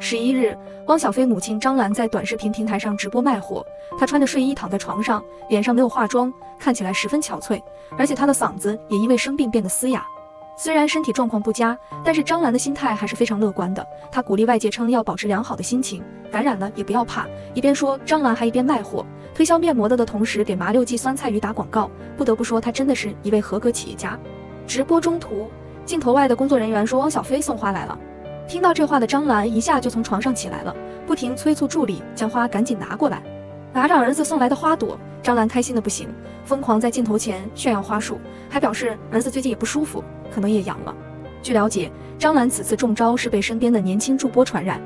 11日，汪小菲母亲张兰在短视频平台上直播卖货。她穿着睡衣躺在床上，脸上没有化妆，看起来十分憔悴，而且她的嗓子也因为生病变得嘶哑。虽然身体状况不佳，但是张兰的心态还是非常乐观的。她鼓励外界称要保持良好的心情，感染了也不要怕。一边说，张兰还一边卖货，推销面膜的同时给麻六记酸菜鱼打广告。不得不说，她真的是一位合格企业家。直播中途，镜头外的工作人员说汪小菲送花来了。听到这话的张兰一下就从床上起来了，不停催促助理将花赶紧拿过来。拿着儿子送来的花朵，张兰开心的不行，疯狂在镜头前炫耀花束，还表示儿子最近也不舒服，可能也阳了。据了解，张兰此次中招是被身边的年轻助播传染，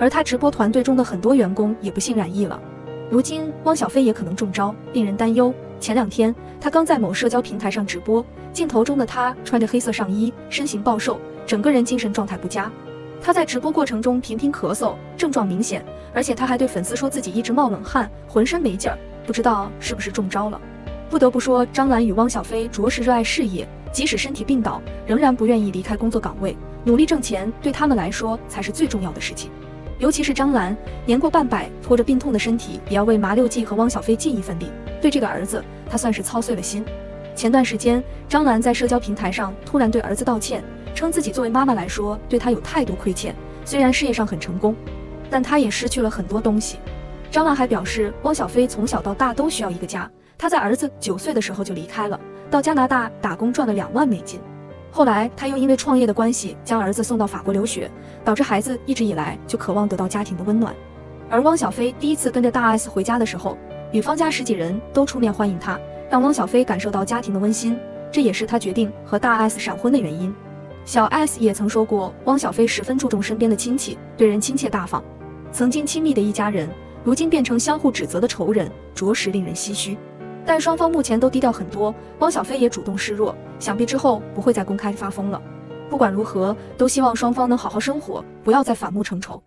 而她直播团队中的很多员工也不幸染疫了。如今汪小菲也可能中招，令人担忧。前2天，他刚在某社交平台上直播，镜头中的他穿着黑色上衣，身形暴瘦，整个人精神状态不佳。他在直播过程中频频咳嗽，症状明显，而且他还对粉丝说自己一直冒冷汗，浑身没劲儿，不知道是不是中招了。不得不说，张兰与汪小菲着实热爱事业，即使身体病倒，仍然不愿意离开工作岗位，努力挣钱，对他们来说才是最重要的事情。尤其是张兰，年过半百，拖着病痛的身体，也要为麻六记和汪小菲尽一份力。对这个儿子，他算是操碎了心。前段时间，张兰在社交平台上突然对儿子道歉，称自己作为妈妈来说，对他有太多亏欠。虽然事业上很成功，但他也失去了很多东西。张兰还表示，汪小菲从小到大都需要一个家。他在儿子9岁的时候就离开了，到加拿大打工赚了2万美金。后来他又因为创业的关系，将儿子送到法国留学，导致孩子一直以来就渴望得到家庭的温暖。而汪小菲第一次跟着大 S 回家的时候，女方家10几人都出面欢迎他，让汪小菲感受到家庭的温馨，这也是他决定和大 S 闪婚的原因。小 S 也曾说过，汪小菲十分注重身边的亲戚，对人亲切大方。曾经亲密的一家人，如今变成相互指责的仇人，着实令人唏嘘。但双方目前都低调很多，汪小菲也主动示弱，想必之后不会再公开发疯了。不管如何，都希望双方能好好生活，不要再反目成仇。